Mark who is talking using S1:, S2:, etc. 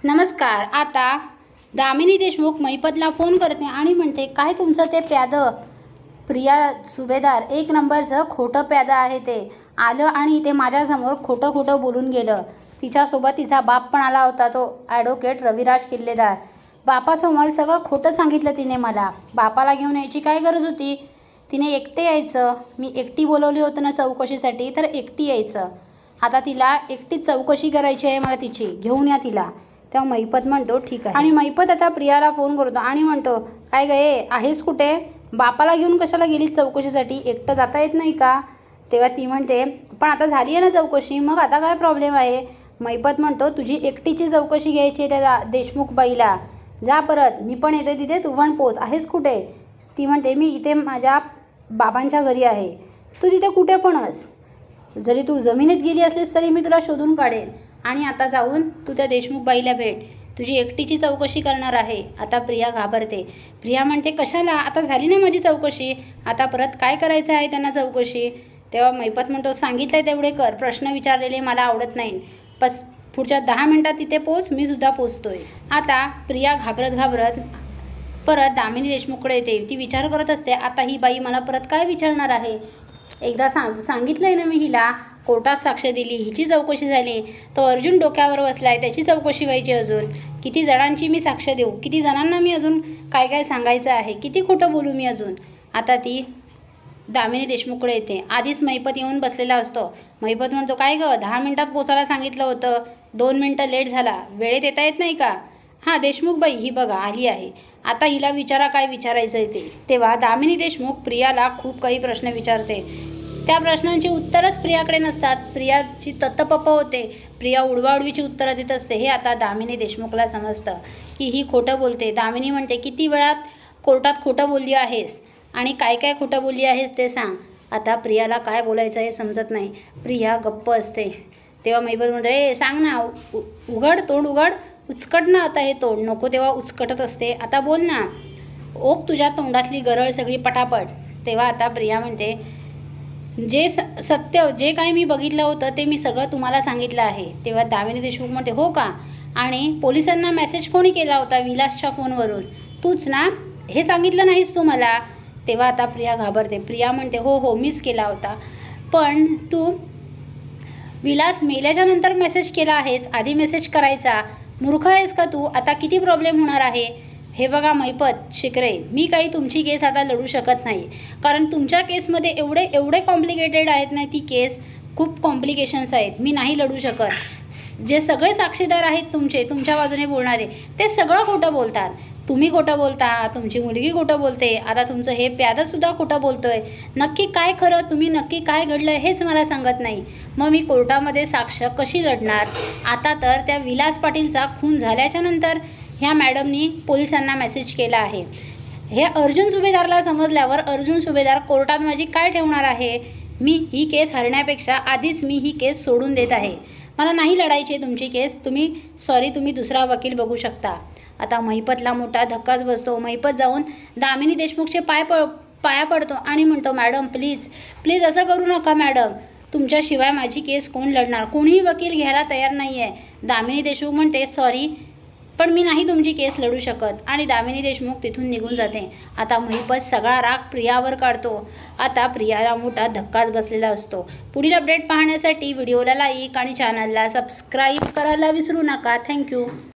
S1: नमस्कार। आता दामिनी देशमुख महिपतला फोन करते आणि म्हणते, काय तुमचं ते प्यादं प्रिया सुभेदार एक नंबरचं खोटं प्यादं आहे, ते आलं आणि ते माझ्यासमोर खोटं खोटं बोलून गेलं। तिच्यासोबत तिचा बाप पण आला होता, तो ॲडव्होकेट रविराज किल्लेदार। बापासमोर सगळं खोटं सांगितलं तिने मला। बापाला घेऊन यायची काय गरज होती? तिने एकटे यायचं। मी एकटी बोलवली होतं ना चौकशीसाठी, तर एकटी यायचं। आता तिला एकटीच चौकशी करायची आहे मला तिची, घेऊन या तिला। तेव्हा महिपत म्हणतो ठीक आहे। आणि महिपत आता प्रियाला फोन करतो आणि म्हणतो, काय गं आहेस कुठे? बापाला घेऊन कशाला गेली चौकशीसाठी? एकटं जाता येत नाही का? तेव्हा ती म्हणते, पण आता झाली आहे ना चौकशी, मग आता काय प्रॉब्लेम आहे? महिपत म्हणतो, तुझी एकटीची चौकशी घ्यायची आहे त्या देशमुख बाईला, जा परत, मी पण येते तिथे, तू पण पोच। आहेस कुठे? ती म्हणते, मी इथे माझ्या बाबांच्या घरी आहे। तू तिथे कुठे पण अस, जरी तू जमिनीत गेली असलीस तरी मी तुला शोधून काढेन। आणि आता जाऊन तू त्या देशमुख बाईला भेट, तुझी एकटीची चौकशी करणार आहे। आता प्रिया घाबरते। प्रिया म्हणते, कशाला? आता झाली ना माझी चौकशी, आता परत काय करायचं आहे त्यांना चौकशी? तेव्हा महिपत म्हणतो, सांगितलंय तेवढे कर, प्रश्न विचारलेले मला आवडत नाही, बस पुढच्या 10 मिनिटात तिथे पोच, मी सुद्धा पोचतोय। आता प्रिया घाबरत घाबरत परत दामिनी देशमुखकडे येते। ती विचार करत असते, आता ही बाई मला परत काय विचारणार आहे? एकदा सांगितलंय ना मी हिला, कोर्टात साक्ष दिली, हिची चौकशी झाली, तो अर्जुन डोक्यावर बसलाय, त्याची चौकशी व्हायची अजून, किती जणांची मी साक्ष देऊ, किती जणांना मी अजून काय काय सांगायचं आहे, किती खोटं बोलू मी अजून? आता ती दामिनी देशमुखकडे येते। आधीच महिपत येऊन बसलेला असतो। महिपत म्हणतो, काय गं 10 मिनिटात पोचायला सांगितलं होतं, 2 मिनिटं लेट झाला, वेळेत येता येत नाही का? हां देशमुख बाई, ही बघा आली आहे, आता हिला विचारा काय विचारायचं आहे ते। तेव्हा दामिनी देशमुख प्रियाला खूप काही प्रश्न विचारते। त्या प्रश्नांची उत्तरच प्रियाकडे नसतात, प्रियाची तत्तपप्प होते, प्रिया उडवाउडवीची उत्तरं देत असते। हे आता दामिनी देशमुखला समजतं की ही खोटं बोलते। दामिनी म्हणते, किती वेळात कोर्टात खोटं बोलली आहेस आणि काय काय खोटं बोलली आहेस ते सांग। आता प्रियाला काय बोलायचं हे समजत नाही, प्रिया गप्प असते। तेव्हा महिपत म्हणते, सांग ना, उघड तोंड उघड, उचकट ना आता हे तोंड, नको तेव्हा उचकटत असते, आता बोल ना, ओक तुझ्या तोंडातली गरळ सगळी पटापट। तेव्हा आता प्रिया म्हणते, जे सत्य जे काही मी बघितलं होतं ते मी सगळं तुम्हाला सांगितलं आहे। तेव्हा दामिनी देशमुख म्हणते, हो का? आणि पोलिसांना मेसेज कोणी केला होता विलासच्या फोनवरून? तूच ना? हे सांगितलं नाहीस तू मला? तेव्हा आता प्रिया घाबरते। प्रिया म्हणते, हो हो मीच केला होता, पण तू विलास मेल्याच्या नंतर मेसेज केला आहेस, आधी मेसेज करायचा, मूर्ख आहेस का तू? आता किती प्रॉब्लेम होणार आहे? हे बघा महिपत शिकरे, मी काही तुमची केस आता लढू शकत नाही, कारण तुमच्या केसमध्ये एवढे कॉम्प्लिकेटेड आहेत ना, ती केस खूप कॉम्प्लिकेशन्स आहेत, मी नाही लढू शकत। जे सगळे साक्षीदार आहेत तुमच्या बाजूने बोलणारे, ते सगळं खोटं बोलतात। तुम्ही खोटं बोलता, तुमची मुलगी खोटं बोलते, आता तुमचं हे प्यादंसुद्धा खोटं बोलतोय। नक्की काय खरं, तुम्ही नक्की काय घडलं हेच मला सांगत नाही, मग मी कोर्टामध्ये साक्ष कशी लढणार? आता तर त्या विलास पाटीलचा खून झाल्याच्या नंतर ह्या मॅडमनी पोलिसांना मेसेज केला आहे। हे अर्जुन सुभेदारला समजल्यावर अर्जुन सुभेदार कोर्टात माझी काय ठेवणार आहे? मी ही केस हरण्यापेक्षा आधीच मी ही केस सोडून देत आहे, मला नाही लढायची आहे तुमची केस, तुम्ही दुसरा वकील बघू शकता। आता महिपतला मोठा धक्काच बसतो। महिपत जाऊन दामिनी देशमुखचे पाया पडतो आणि म्हणतो, मॅडम प्लीज प्लीज असं करू नका मॅडम, तुमच्याशिवाय माझी केस कोण लढणार? कोणीही वकील घ्यायला तयार नाही आहे। दामिनी देशमुख म्हणते, सॉरी पण मी नाही तुमची केस लढू शकत, आणि दामिनी देशमुख तिथून निघून जाते। आता महिपत सगळा राग प्रियावर काढतो। आता प्रियाला मोठा धक्काच बसलेला असतो। पुढील अपडेट पाहण्यासाठी व्हिडिओला लाईक आणि चॅनलला सबस्क्राईब करायला विसरू नका। थँक्यू।